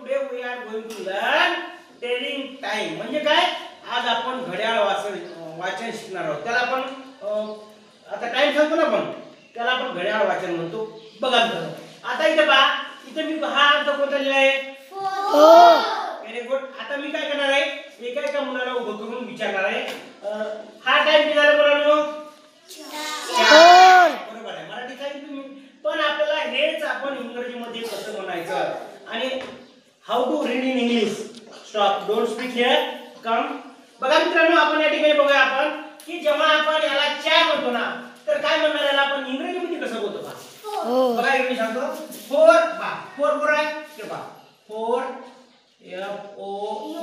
today we are going to learn telling time. म्हणजे काय? आज आपण घड्याळ वाचन शिकणार आहोत. त्याला आपण आता टाइम सांगतो ना आपण, त्याला आपण घड्याळ वाचन म्हणतो. बघा आता इथे पहा, इथे मी हा अर्थ कोणता लिहिला आहे? 4. Very good. आता मी काय करणार आहे, एका मुलाला उभं करून विचारणार आहे, हा टाइम किती झाला मुलांनो? 4. बरोबर आहे. मराठी सांगितलं तुम्ही, पण आपल्याला हेच आपण इंग्रजीमध्ये कसं म्हणायचं आणि how to read in English. Stop, don't speak here, come. बघा मित्रांनो, आपण या ठिकाणी बघूया आपण की जेव्हा आपण याला 4 म्हणतो ना, तर काय म्हणणार याला आपण इंग्रजीमध्ये कसं बोलतो पहा. बघा इकडे सांगतो 4 पहा. 4 बरोबर आहे ते पहा. 4 F O U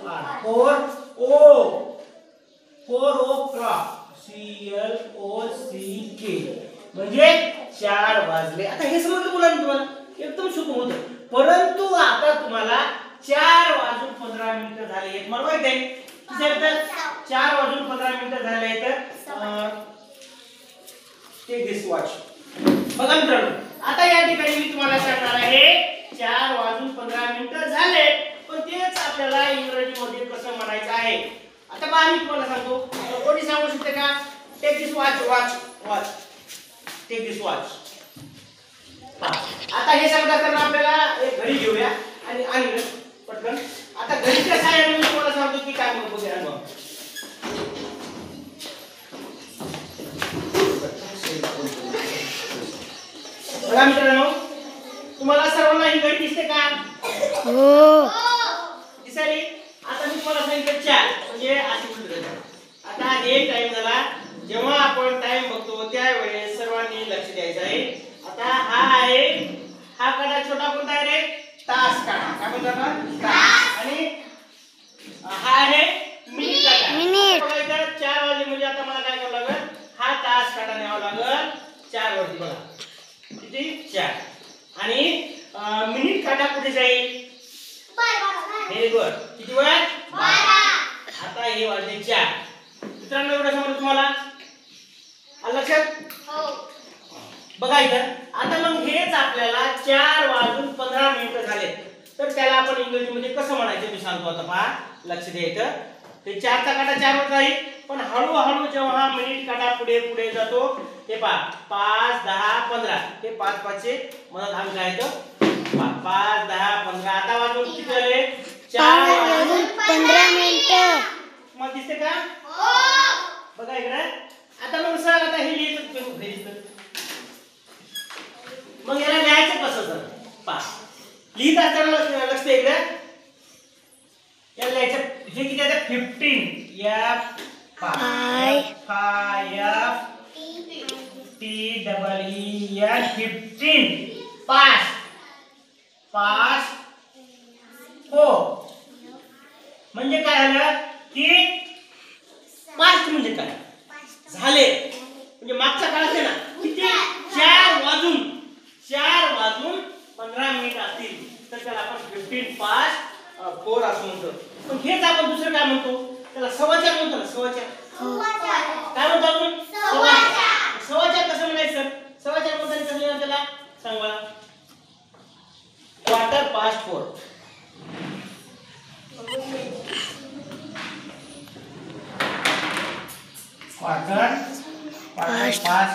R 4 O clock C L O C K म्हणजे 4 वाजले. आता हे समजलं मुलांना तुम्हाला, एकदम सोपं होतं. परंतु आता तुम्हाला 4 वाजून 15 मिनिटं झाले. मला माहित आहे तर 4 वाजून 15 मिनिटं झाले तर टेक दिस वॉच. बघा मित्रांनो, आता या ठिकाणी मी तुम्हाला सांगणार आहे 4 वाजून 15 मिनिटं झाले, पण तेच आपल्याला इंग्रजीमध्ये कसं म्हणायचं आहे. आता पहा मी तुम्हाला सांगतो, कोणी सांगू शकते का? टेक दिस वॉच, वॉच, वॉच, टेक दिस वॉच. आता हे सांगता करणार आपल्याला एक घडी घेऊया आणि पटकन. आता घडीच्या सहाय्याने मी तुम्हाला सांगतो की काय म्हणतो ते अनुभव. बघा मित्रांनो, तुम्हाला सर्वांना ही घडी दिसते का? हो दिसायली. आता मी तुम्हाला सांगितलं 4 म्हणजे अशी म्हणतो. आता हे टाइम झाला, जेव्हा आपण टाइम बघतो त्यावेळेस सर्वांनी लक्ष द्यायचं आहे. आता हा आहे, हा कडा छोटा कोणता आहे रे? तास काढा. काय म्हणतात आपण? तास. आणि हा आहे मिनिट काढा. मिनिट. बघा इथं 4 वाजले म्हणजे आता मला काय करावं लागेल? हा तास काढा न्यावा लागेल 4 वरती. बघा किती? 4. आणि मिनिट काढा कुठे जाईल? 12. Very good. किती वर? 12. आता हे वाजले 4. मित्रांनो एवढं समजलं तुम्हाला? आलं लक्षात? हो. बघा इथं आता मग हेच आपल्याला 4 वाजून 15 मिनिटं झाले, तर त्याला आपण इंग्रजीमध्ये कसं म्हणायचं मी सांगतो. आता पहा, लक्ष द्यायचं. ते 4 चा काटा 4 वर जाईल, पण हळूहळू जेव्हा हा मिनिट काटा पुढे पुढे जातो, हे पहा 5 10 15, हे 5 5चे मधात अंक आहेत. 5 10 15. आता वाजून किती झाले? 4 वाजून 15 मिनिटं. मग दिसते का? हो. बघा इकडे. आता मग सर आता हे लिहितो. मग याला लिहायचं कसं सर? पहा, लिहित असताना लक्ष द्या इकडे. याला लिहायचं हे किती आहे? 15 F F T double E N 15. Pass pass हो म्हणजे काय झालं की पास्ट म्हणजे काय झाले, म्हणजे मागचा काळ आहे ना. किती? 4 वाजून 15 मिनिट असतील तर त्याला आपण 15 पास्ट 4 असं म्हणतो. पण हेच आपण दुसरं काय म्हणतो? त्याला सव्वाचार म्हणतो ना. सव्वाचार काय म्हणतो आपण? सव्वाचार कसं म्हणायचं? सव्वाचार म्हणताना कसं लिहायचं त्याला सांग मला. Quarter past 4. Quarter past 4.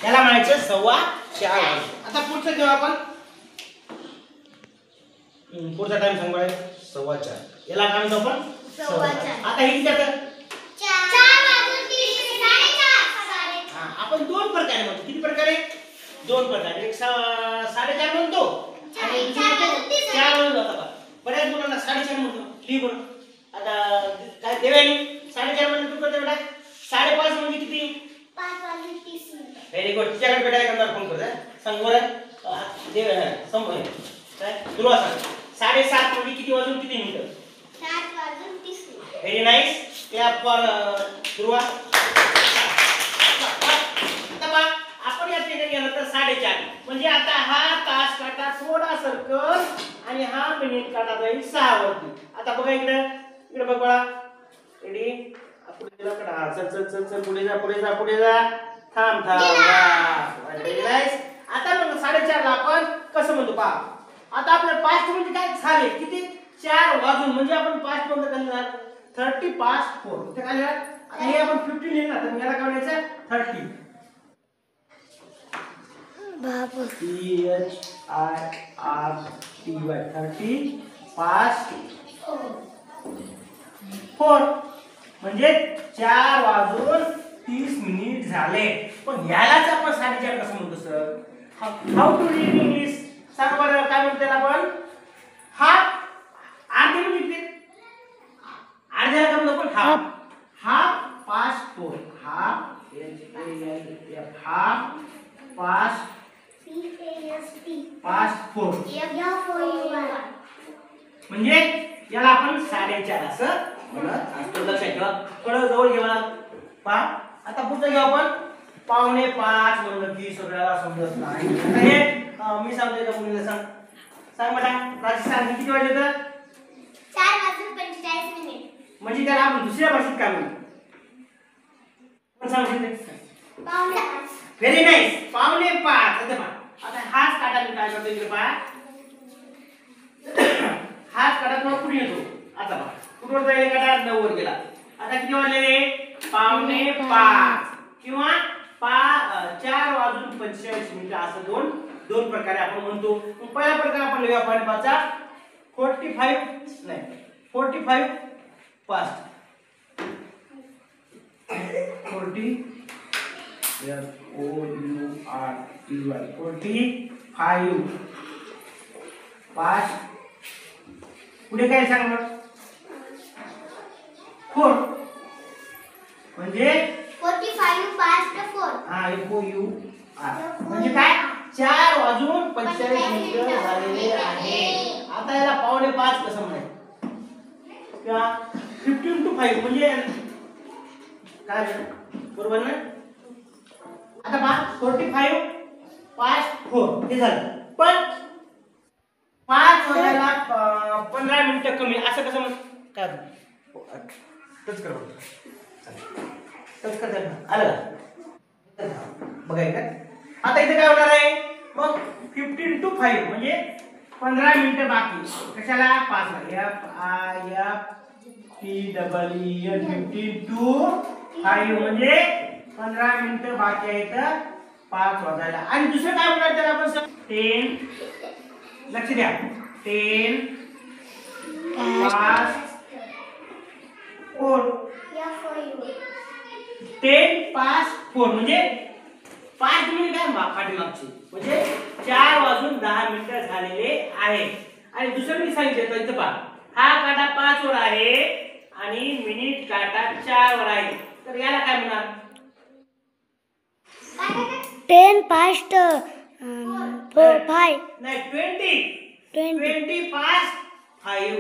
याला म्हणायचं 4:15. आता पुढचं घेऊ आपण. पुढचा टाइम सांगू आहे 4:15. याला काय म्हणतो आपण? 4:15. आता हे किती आहे? 4 वाजून 30 4:30. हां, आपण 2 प्रकारे म्हणतो. किती प्रकारे? 2 प्रकारे. एक 4:30 म्हणतो आणि 4 म्हणतो. आता बऱ्याच मुलांना 4:30 म्हणतो. लिहि बरं. आता काय देवानी 4:30 म्हणजे तू करते बेटा? 5:30 म्हणजे किती? 5 वाजून 30 मिनिट. Very good. तिच्याकडे बेटा एखादा फोन कर. सांग बरं. देव समोर काय तुला सांग. 7:30 म्हणजे किती वाजून किती मिनिटं? 7 वाजून 30 मिनिट. Very nice. Clap for Dhruva. आता बघा आपण या ठिकाणी गेलो तर 4:30 म्हणजे आता हा तास काटा थोडा सरकल आणि हा मिनिट काटा जाईल 6 वरती. आता बघा इकडे बघ बाळा. रेडी? पुढे चल चल चल चल चल पुढे जा पुढे जा पुढे जा. थांब थांब. 4:30ला आपण कसं म्हणतो पहा. आता आपलं पास्ट म्हणजे काय झाले किती 4 वाजून म्हणजे आपण पास्ट मध्ये काय लिहिणार 30 past 4 ते काय लिहिणार. आता हे आपण 15 लिहिणार तर याला काय म्हणायचं 30 बाबू THIRT 30 past 4 म्हणजे 4 वाजून 30 मिनिट झाले. पण यालाच आपण 4:30 कसं म्हणतो sir. How to read English सांग बरं काय म्हणतो त्याला आपण हाफ अर्धे म्हणजे अर्ध्याला काय म्हणतो आपण half half past 4 half half past past 4 म्हणजे याला आपण 4:30 असं म्हणत असतो. लक्षात ठेवा. थोडं जवळ घे मला पहा. आता पुढचं घेऊ आपण 4:45 म्हणलं की सगळ्याला समजत नाही. आता हे मी सांगतो एका मुलीला सांग सांग बेटा राजी सांग किती वाजले तर 4:45 म्हणजे त्याला आपण दुसऱ्या भाषेत काय म्हणतो पण सांगशील व्हेरी नाईस 4:45 आता पहा. आता हाच काटा मी काय करतो इकडे पहा हाच काटा तुम्हाला पुढे येतो. आता पहा कुठवर जाईल काटा 9 वर गेला. आता किती वाजले 4:45 किंवा 4:45 असं दोन प्रकारे आपण म्हणतो. पहिला प्रकार आपण लिहूया 4:45 चा 45 नाही 45 पास्ट 40 45 पास्ट पुढे काय सांग मग 4 म्हणजे 45 past 4 हा FOUR म्हणजे काय 4:45 मिनिट झालेले आहे. आता याला 4:45 कसं म्हणायचं किंवा 15 to 5 म्हणजे काय बरोबर ना. आता पहा 45 past 4 हे झालं. पण 5 वाजायला 15 मिनिटं कमी असं कसं म्हण काय टच कर टच कर आलं का बघा इकडे. आता इथे काय होणार आहे मग 15 to 5 म्हणजे 15 मिनिटं बाकी कशाला 5 ला FIFTEEN 15 to 5 म्हणजे 15 मिनिटं बाकी आहेत 5 वाजायला. आणि दुसरं काय म्हणणार त्याला आपण 10 लक्ष द्या 10 past 4 10 past 4 म्हणजे 5 मिनिट काय पाठीमागची म्हणजे 4:10 झालेले आहे. आणि दुसरं मी सांगितलं इथं पहा हा काटा 5 वर आहे आणि मिनिट काटा 4 वर आहे. तर याला काय म्हणणार 10 past 5 नाही 20 past 5